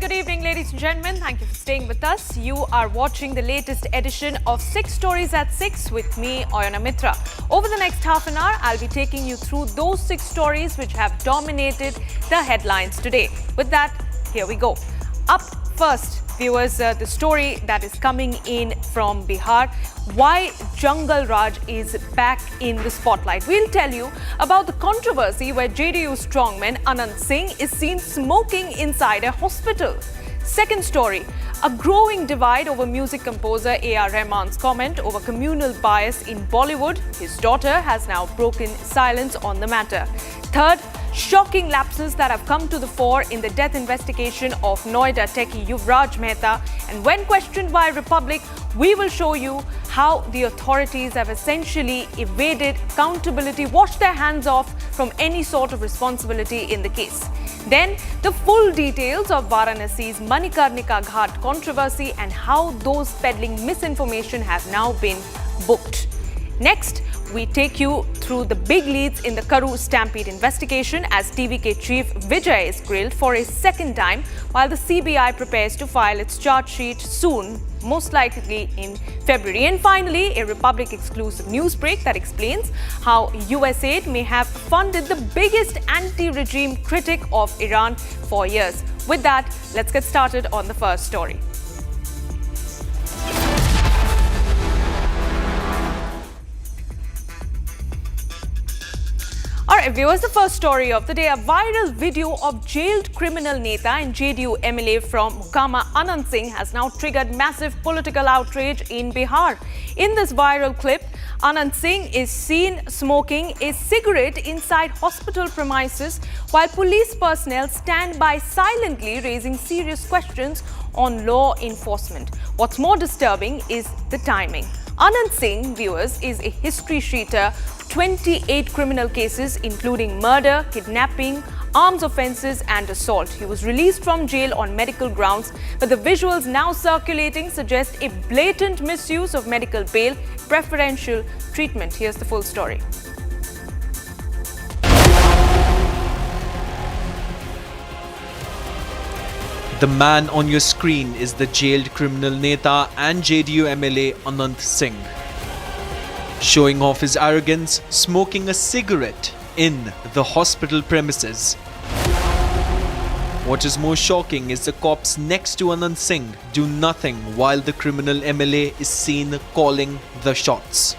good evening, ladies and gentlemen. Thank you for staying with us. You are watching the latest edition of 6 Stories at 6 with me, Oyana Mitra. Over the next half an hour, I'll be taking you through those 6 stories which have dominated the headlines today. With that, here we go. Up first, viewers, the story that is coming in from Bihar, why Jungle Raj is back in the spotlight. We'll tell you about the controversy where JDU strongman Anand Singh is seen smoking inside a hospital. Second story, a growing divide over music composer A.R. Rahman's comment over communal bias in Bollywood. His daughter has now broken silence on the matter. Third, shocking lapses that have come to the fore in the death investigation of Noida Techie Yuvraj Mehta. And when questioned by Republic, we will show you how the authorities have essentially evaded accountability, washed their hands off from any sort of responsibility in the case. Then, the full details of Varanasi's Manikarnika Ghat controversy and how those peddling misinformation have now been booked. Next, we take you through the big leads in the Karu Stampede investigation as TVK chief Vijay is grilled for a second time while the CBI prepares to file its charge sheet soon, most likely in February. And finally, a Republic exclusive news break that explains how US aid may have funded the biggest anti-regime critic of Iran for years. With that, let's get started on the first story. Alright viewers, the first story of the day, a viral video of jailed criminal Neta and JDU MLA from Mukama Anand Singh has now triggered massive political outrage in Bihar. In this viral clip, Anand Singh is seen smoking a cigarette inside hospital premises while police personnel stand by silently raising serious questions on law enforcement. What's more disturbing is the timing. Anand Singh, viewers, is a history sheeter, 28 criminal cases including murder, kidnapping, arms offences and assault. He was released from jail on medical grounds, but the visuals now circulating suggest a blatant misuse of medical bail, preferential treatment. Here's the full story. The man on your screen is the jailed criminal Neta and JDU MLA Anand Singh, showing off his arrogance, smoking a cigarette in the hospital premises. What is more shocking is the cops next to Anand Singh do nothing while the criminal MLA is seen calling the shots.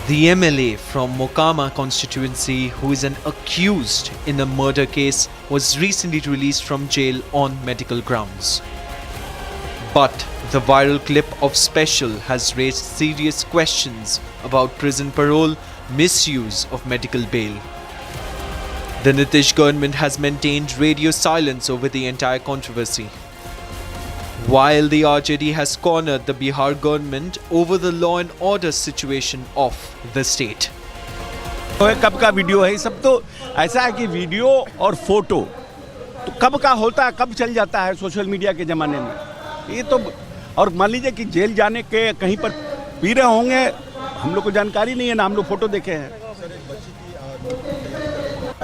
The MLA from Mokama constituency, who is an accused in a murder case, was recently released from jail on medical grounds. But the viral clip of Special has raised serious questions about prison parole, misuse of medical bail. The Nitish government has maintained radio silence over the entire controversy, while the RJD has cornered the Bihar government over the law and order situation of the state. कब का video है, सब तो ऐसा है कि video और photo तो कब का होता है, कब चल जाता है सोशल मीडिया के ज़माने में। ये तो और मान लीजिए कि जेल जाने के कहीं पर पी रहे होंगे, हम लोग को जानकारी नहीं है ना, हम लोग फोटो देखे हैं।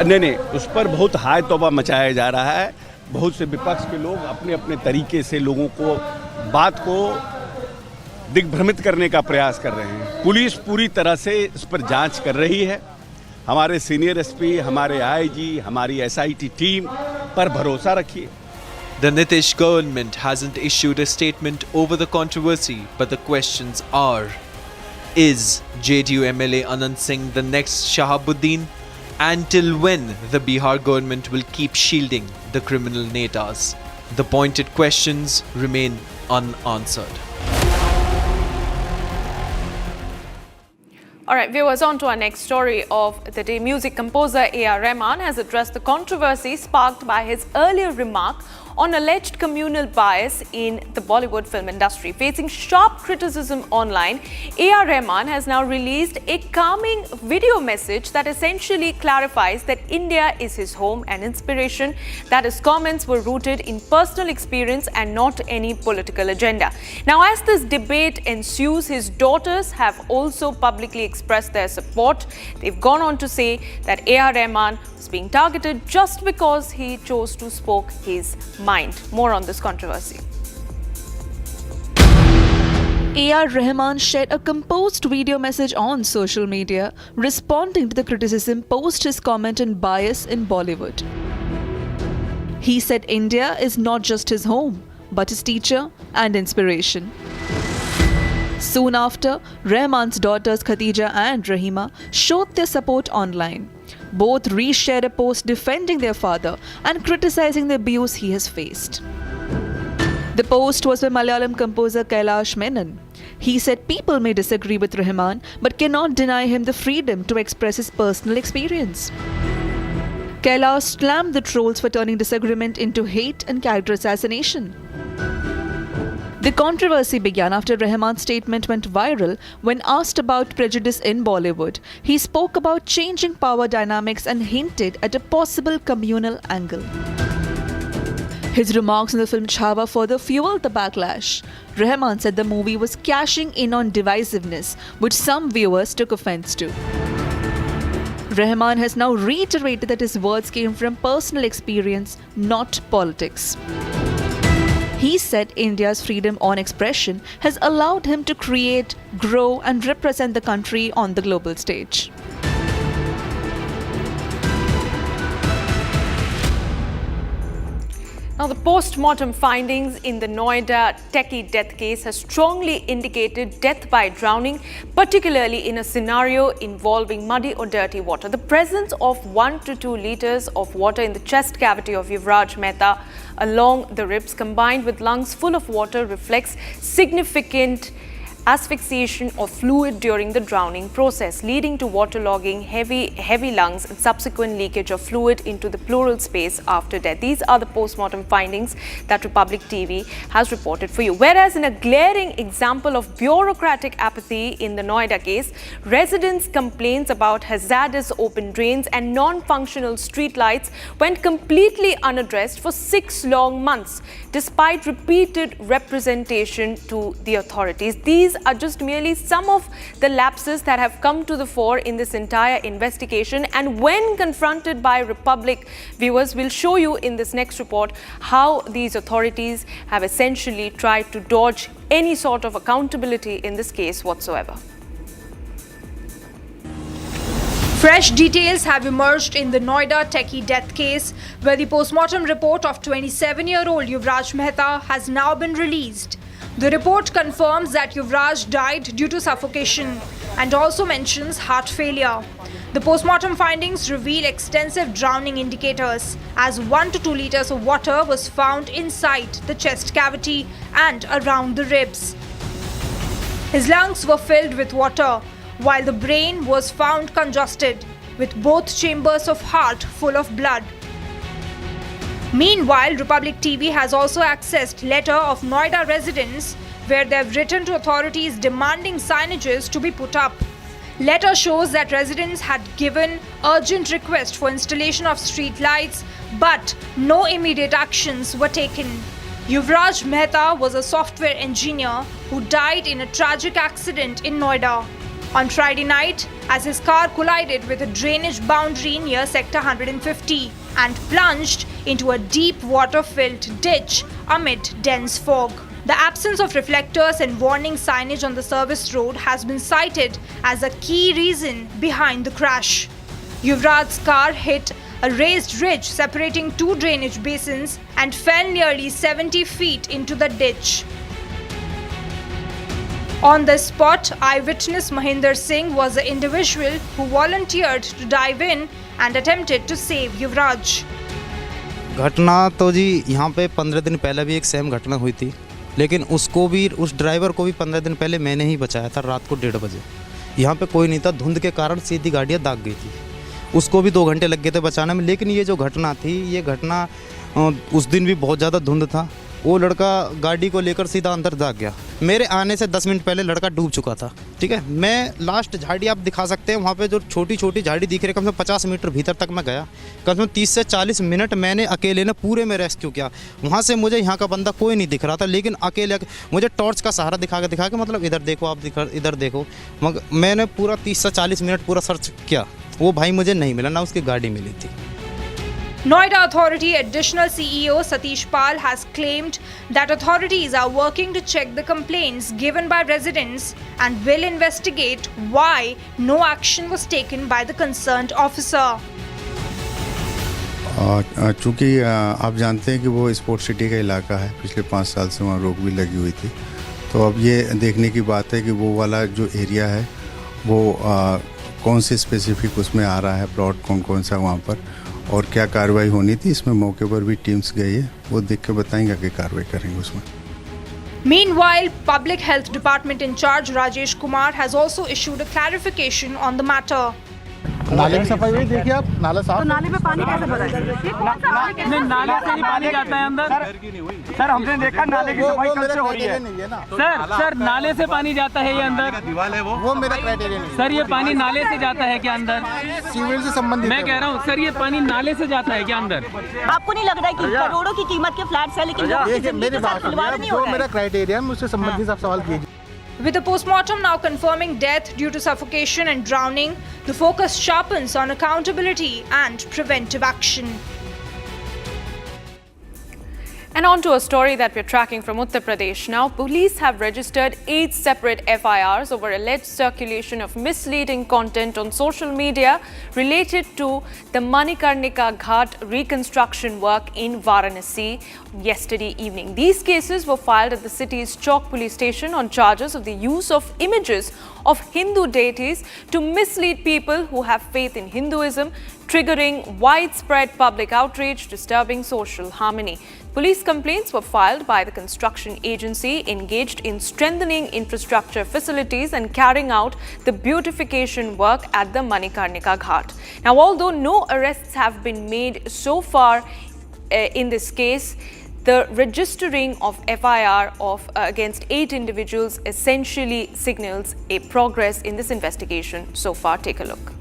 नहीं, उस पर बहुत हाय तौबा मचाया जा रहा है। बहुत से विपक्ष के लोग अपने अपने तरीके से लोगों को बात को दिग्भ्रमित करने का प्रयास कर रहे हैं। पुलिस पूरी तरह से इस पर जांच कर रही है। हमारे सीनियर एसपी, हमारे आईजी, हमारी एसआईटी टीम पर भरोसा रखिए। The Nitish government hasn't issued a statement over the controversy, but the questions are: is JDU MLA Anand Singh the next Shahabuddin? And till when the Bihar government will keep shielding the criminal netas? The pointed questions remain unanswered. Alright viewers, on to our next story of the day. Music composer A.R. Rahman has addressed the controversy sparked by his earlier remark on alleged communal bias in the Bollywood film industry. Facing sharp criticism online, A.R. Rahman has now released a calming video message that essentially clarifies that India is his home and inspiration, that his comments were rooted in personal experience and not any political agenda. Now, as this debate ensues, his daughters have also publicly expressed their support. They've gone on to say that A.R. Rahman was being targeted just because he chose to speak his mind. More on this controversy. A.R. Rahman shared a composed video message on social media responding to the criticism post his comment on bias in Bollywood. He said India is not just his home, but his teacher and inspiration. Soon after, Rahman's daughters Khatija and Rahima showed their support online. Both reshared a post defending their father and criticizing the abuse he has faced. The post was by Malayalam composer Kailash Menon. He said people may disagree with Rahman but cannot deny him the freedom to express his personal experience. Kailash slammed the trolls for turning disagreement into hate and character assassination. The controversy began after Rahman's statement went viral when asked about prejudice in Bollywood. He spoke about changing power dynamics and hinted at a possible communal angle. His remarks in the film Chhawa further fueled the backlash. Rahman said the movie was cashing in on divisiveness, which some viewers took offense to. Rahman has now reiterated that his words came from personal experience, not politics. He said India's freedom on expression has allowed him to create, grow, and represent the country on the global stage. Now, the post-mortem findings in the Noida Techie death case has strongly indicated death by drowning, particularly in a scenario involving muddy or dirty water. The presence of 1 to 2 liters of water in the chest cavity of Yuvraj Mehta along the ribs, combined with lungs full of water, reflects significant asphyxiation of fluid during the drowning process, leading to waterlogging, heavy lungs, and subsequent leakage of fluid into the pleural space after death. These are the post-mortem findings that Republic TV has reported for you. Whereas in a glaring example of bureaucratic apathy in the Noida case, residents' complaints about hazardous open drains and non-functional street lights went completely unaddressed for 6 long months, despite repeated representation to the authorities. These are just merely some of the lapses that have come to the fore in this entire investigation, and when confronted by Republic viewers, we'll show you in this next report how these authorities have essentially tried to dodge any sort of accountability in this case whatsoever. Fresh details have emerged in the Noida Techie death case, where the postmortem report of 27-year-old Yuvraj Mehta has now been released. The report confirms that Yuvraj died due to suffocation and also mentions heart failure. The postmortem findings reveal extensive drowning indicators, as 1 to 2 liters of water was found inside the chest cavity and around the ribs. His lungs were filled with water, while the brain was found congested, with both chambers of heart full of blood. Meanwhile, Republic TV has also accessed letter of Noida residents where they have written to authorities demanding signages to be put up. Letter shows that residents had given urgent request for installation of street lights, but no immediate actions were taken. Yuvraj Mehta was a software engineer who died in a tragic accident in Noida on Friday night as his car collided with a drainage boundary near Sector 150 and plunged into a deep water-filled ditch amid dense fog. The absence of reflectors and warning signage on the service road has been cited as a key reason behind the crash. Yuvraj's car hit a raised ridge separating 2 drainage basins and fell nearly 70 feet into the ditch. On the spot, eyewitness Mahinder Singh was the individual who volunteered to dive in and attempted to save Yuvraj. घटना तो जी यहाँ पे 15 दिन पहले भी एक same घटना हुई थी, लेकिन उसको भी, उस ड्राइवर को भी 15 दिन पहले मैंने ही बचाया था रात को 1:30 बजे। यहाँ पे कोई नहीं था, धुंध के कारण सीधी गाड़ियाँ दाग गई थी, उसको भी 2 घंटे लग गए थे बचाने में। लेकिन ये जो घटना थी, ये घटना उस दिन भी बहुत ज़्यादा धुंध था, वो लड़का गाड़ी को लेकर सीधा अंदर दाग गया। मेरे आने से 10 मिनट पहले लड़का डूब चुका था, ठीक है। मैं लास्ट झाड़ी आप दिखा सकते हैं, वहाँ पे जो छोटी छोटी झाड़ी दिख रही है, कम से कम 50 मीटर भीतर तक मैं गया। कम से कम 30 से 40 मिनट मैंने अकेले ने पूरे में रेस्क्यू किया। वहाँ से मुझे यहाँ का बंदा कोई नहीं दिख रहा था, लेकिन अकेले मुझे टॉर्च का सहारा दिखा के मतलब इधर देखो, आप इधर देखो। मगर मैंने पूरा 30 से 40 मिनट पूरा सर्च किया, वो भाई मुझे नहीं मिला, ना उसकी गाड़ी मिली थी। Noida Authority Additional CEO Satish Pal has claimed that authorities are working to check the complaints given by residents and will investigate why no action was taken by the concerned officer. चूँकि आप जानते हैं कि वो sports city का इलाका है, पिछले 5 साल से वहाँ रोक भी लगी हुई थी, तो अब ये देखने की बात है कि वो वाला जो एरिया है वो कौन से स्पेसिफिक उसमें आ रहा है, प्लॉट कौन कौन सा वहाँ पर और क्या कार्रवाई होनी थी। इसमें मौके पर भी टीम्स गई है, वो देख के बताएंगे कि कार्रवाई करेंगे उसमें। Meanwhile, Public Health Department in charge Rajesh Kumar has also issued a clarification on the matter. नाले की सफाई हुई, देखिए आप नाला साफ। तो नाले में पानी कैसे भरा है? नहीं, नाले से ही पानी जाता है अंदर। सर हमने देखा नाले की सफाई कब से हो रही है। सर नाले से पानी जाता है ये अंदर। दीवार है वो मेरा क्राइटेरिया नहीं। सर ये पानी नाले से जाता है क्या अंदर? सीवेज से संबंधित मैं कह रहा हूँ सर, ये पानी नाले से जाता है क्या अंदर? आपको नहीं लग रहा है कि करोड़ों की कीमत के फ्लैट्स है, लेकिन मेरी बात जो मेरा क्राइटेरिया मुझसे संबंधित आप सवाल कीजिए। With the postmortem now confirming death due to suffocation and drowning, the focus sharpens on accountability and preventive action. And on to a story that we're tracking from Uttar Pradesh. Now, police have registered 8 separate FIRs over alleged circulation of misleading content on social media related to the Manikarnika Ghat reconstruction work in Varanasi yesterday evening. These cases were filed at the city's Chowk police station on charges of the use of images of Hindu deities to mislead people who have faith in Hinduism, triggering widespread public outrage, disturbing social harmony. Police complaints were filed by the construction agency engaged in strengthening infrastructure facilities and carrying out the beautification work at the Manikarnika Ghat. Now, although no arrests have been made so far in this case, the registering of FIR against 8 individuals essentially signals a progress in this investigation so far. Take a look.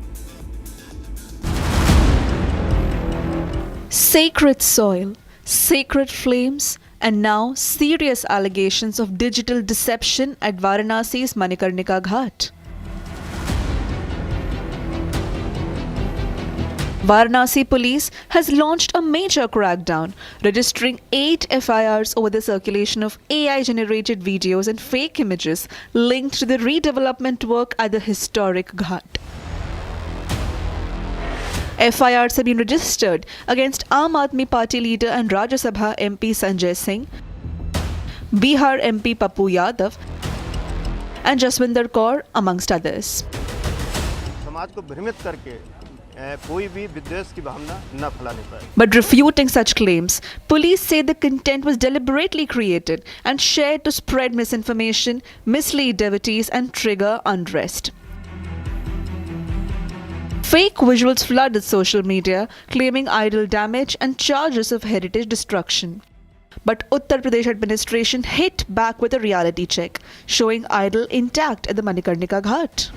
Sacred soil, sacred flames, and now serious allegations of digital deception at Varanasi's Manikarnika Ghat. Varanasi police has launched a major crackdown, registering 8 FIRs over the circulation of AI-generated videos and fake images linked to the redevelopment work at the historic Ghat. FIRs have been registered against Aam Aadmi Party leader and Rajya Sabha MP Sanjay Singh, Bihar MP Pappu Yadav, and Jaswinder Kaur, amongst others. समाज को भ्रमित करके कोई भी विद्वेष की भावना न फैलाने पाए. But refuting such claims, police say the content was deliberately created and shared to spread misinformation, mislead devotees, and trigger unrest. Fake visuals flooded social media, claiming idol damage and charges of heritage destruction. But Uttar Pradesh administration hit back with a reality check, showing idol intact at the Manikarnika Ghat.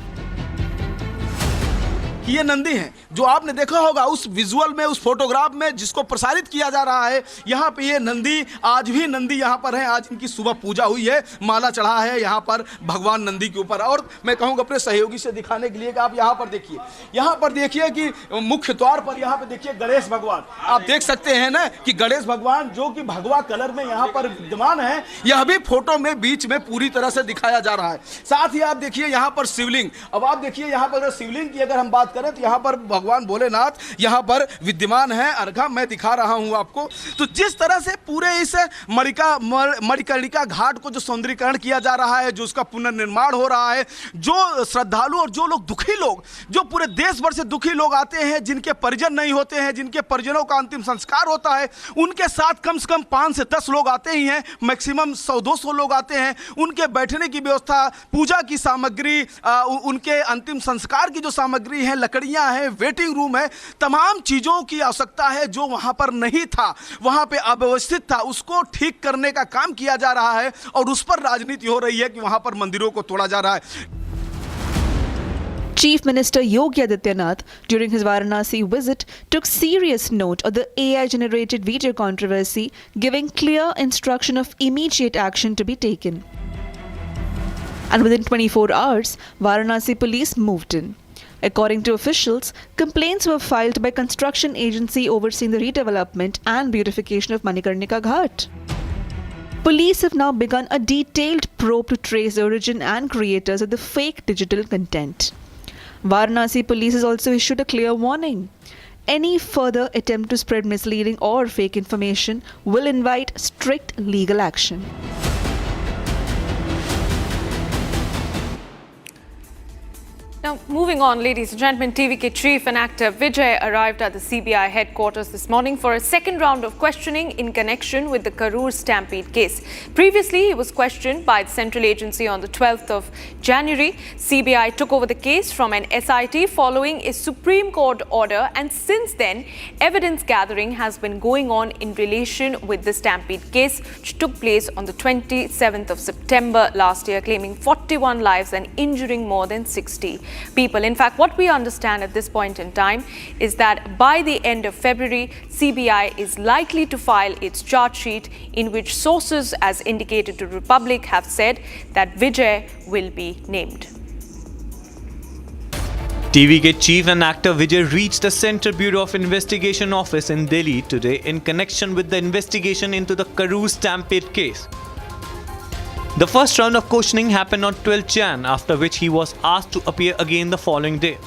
ये नंदी हैं जो आपने देखा होगा उस visual में, उस photograph में जिसको प्रसारित किया जा रहा है। यहाँ पे ये नंदी, आज भी नंदी यहाँ पर है। आज इनकी सुबह पूजा हुई है, माला चढ़ा है यहाँ पर भगवान नंदी के ऊपर। और मैं कहूँगा अपने सहयोगी से दिखाने के लिए कि आप यहाँ पर देखिए, यहाँ पर देखिए कि मुख्य द्वार पर यहाँ पे देखिए गणेश भगवान। आप देख सकते हैं ना कि गणेश भगवान जो कि भगवा कलर में यहाँ पर विद्यमान है, यह भी फोटो में बीच में पूरी तरह से दिखाया जा रहा है। साथ ही आप देखिए यहाँ पर शिवलिंग। अब आप देखिए यहाँ पर शिवलिंग की अगर हम बात करें तो यहाँ पर भगवान भोलेनाथ यहाँ पर विद्यमान है। अर्घा मैं दिखा रहा हूँ आपको। तो जिस तरह से पूरे इस मणिकर्णिका घाट को जो सौंदर्यीकरण किया जा रहा है, जो उसका पुनर्निर्माण हो रहा है, जो श्रद्धालु और जो लोग दुखी लोग, जो पूरे देश भर से दुखी लोग आते हैं, जिनके परिजन नहीं होते हैं, जिनके परिजनों का अंतिम संस्कार होता है, उनके साथ कम से कम 5 से 10 लोग आते ही हैं, मैक्सिमम 100-200 लोग आते हैं। उनके बैठने की व्यवस्था, पूजा की सामग्री, उनके अंतिम संस्कार की जो सामग्री है, लकड़ियां हैं, वेटिंग रूम है, तमाम चीजों की आवश्यकता है जो वहां पर नहीं था, वहां पे अव्यवस्थित था, उसको ठीक करने का काम किया जा रहा है और उस पर राजनीति हो रही है कि वहां पर मंदिरों को तोड़ा जा रहा है। Chief Minister Yogi Adityanath, during his Varanasi visit, took serious note of the AI-generated video controversy, giving clear instruction of immediate action to be taken. And within 24 hours, Varanasi police moved in. According to officials, complaints were filed by construction agency overseeing the redevelopment and beautification of Manikarnika Ghat. Police have now begun a detailed probe to trace the origin and creators of the fake digital content. Varanasi police has also issued a clear warning. Any further attempt to spread misleading or fake information will invite strict legal action. Now, moving on, ladies and gentlemen, TVK chief and actor Vijay arrived at the CBI headquarters this morning for a second round of questioning in connection with the Karur Stampede case. Previously, he was questioned by the central agency on the 12th of January. CBI took over the case from an SIT following a Supreme Court order, and since then, evidence gathering has been going on in relation with the Stampede case, which took place on the 27th of September last year, claiming 41 lives and injuring more than 60 people. In fact, what we understand at this point in time is that by the end of February, CBI is likely to file its charge sheet, in which sources, as indicated to Republic, have said that Vijay will be named. TVK chief and actor Vijay reached the Central Bureau of Investigation office in Delhi today in connection with the investigation into the Karur Stampede case. The first round of questioning happened on 12 Jan, after which he was asked to appear again the following day.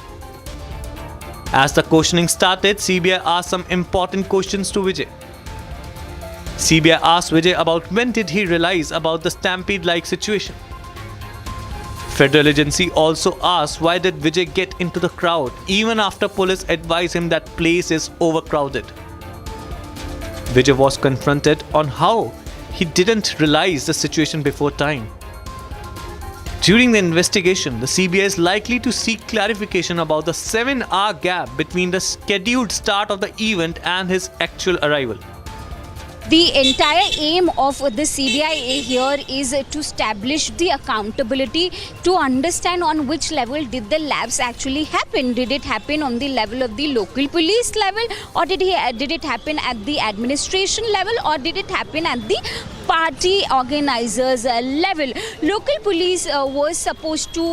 As the questioning started, CBI asked some important questions to Vijay. CBI asked Vijay about when did he realize about the Stampede-like situation. Federal agency also asked why did Vijay get into the crowd even after police advised him that place is overcrowded. Vijay was confronted on how he didn't realize the situation before time. During the investigation, the CBI is likely to seek clarification about the 7-hour gap between the scheduled start of the event and his actual arrival. The entire aim of the CBI here is to establish the accountability, to understand on which level did the lapse actually happen. Did it happen on the level of the local police level, or did it happen at the administration level, or did it happen at the party organizers level? Local police was supposed to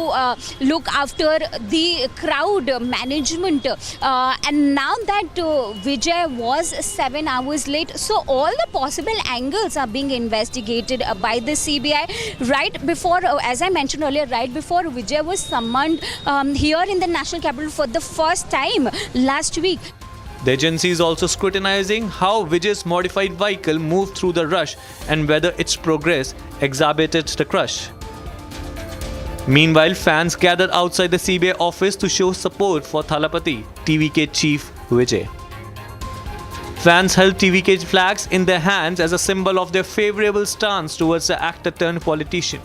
look after the crowd management, and now that Vijay was 7 hours late, so all the possible angles are being investigated by the CBI. Right before, as I mentioned earlier, right before Vijay was summoned here in the National Capital for the first time last week. The agency is also scrutinizing how Vijay's modified vehicle moved through the rush and whether its progress exacerbated the crush. Meanwhile, fans gathered outside the CBI office to show support for Thalapathy, TVK chief Vijay. Fans held TVK flags in their hands as a symbol of their favorable stance towards the actor turned politician.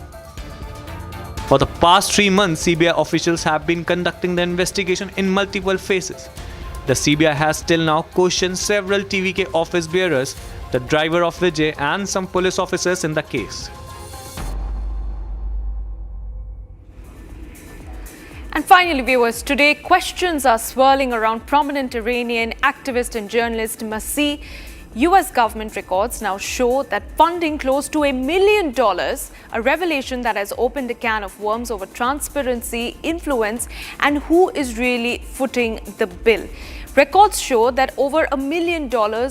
For the past 3 months, CBI officials have been conducting the investigation in multiple phases. The CBI has till now questioned several TVK office bearers, the driver of Vijay, and some police officers in the case. And finally, viewers, today questions are swirling around prominent Iranian activist and journalist Masih. US government records now show that funding close to $1 million, a revelation that has opened a can of worms over transparency, influence, and who is really footing the bill. Records show that over $1 million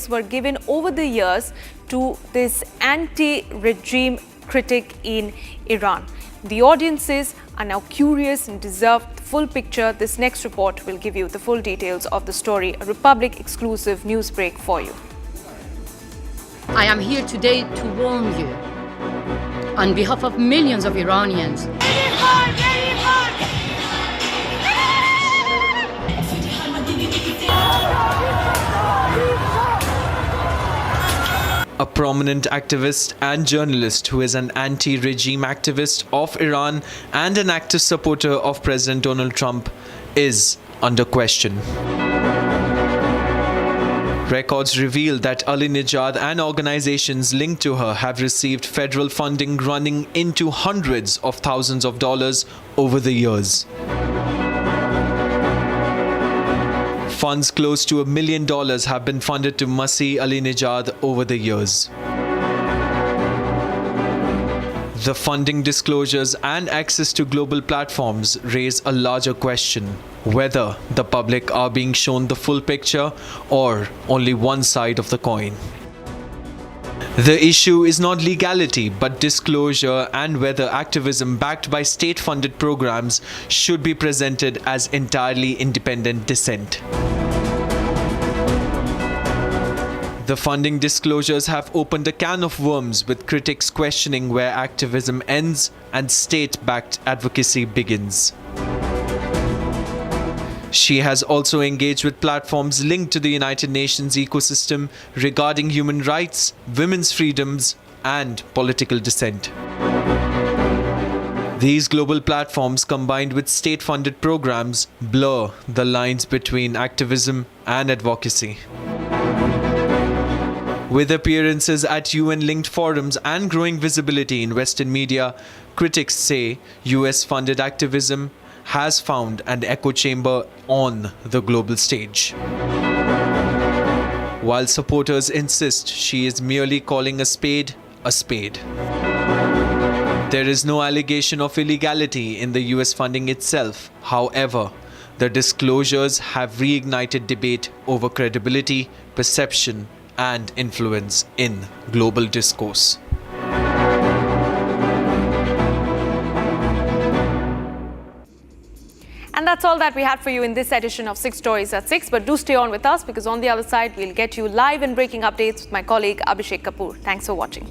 were given over the years to this anti-regime critic in Iran. The audiences are now curious and deserve the full picture. This next report will give you the full details of the story, a Republic exclusive news break for you. I am here today to warn you on behalf of millions of Iranians. A prominent activist and journalist who is an anti-regime activist of Iran and an active supporter of President Donald Trump is under question. Records reveal that Ali Nejad and organizations linked to her have received federal funding running into hundreds of thousands of dollars over the years. Funds close to $1 million have been funded to Masih Ali Nejad over the years. The funding disclosures and access to global platforms raise a larger question: whether the public are being shown the full picture or only one side of the coin. The issue is not legality but disclosure, and whether activism backed by state-funded programs should be presented as entirely independent dissent. The funding disclosures have opened a can of worms, with critics questioning where activism ends and state-backed advocacy begins. She has also engaged with platforms linked to the United Nations ecosystem regarding human rights, women's freedoms, and political dissent. These global platforms, combined with state-funded programs, blur the lines between activism and advocacy. With appearances at UN-linked forums and growing visibility in Western media, critics say US-funded activism has found an echo chamber on the global stage. While supporters insist she is merely calling a spade a spade. There is no allegation of illegality in the US funding itself. However, the disclosures have reignited debate over credibility, perception, and influence in global discourse. And that's all that we had for you in this edition of 6 Stories at 6. But do stay on with us, because on the other side, we'll get you live and breaking updates with my colleague Abhishek Kapoor. Thanks for watching.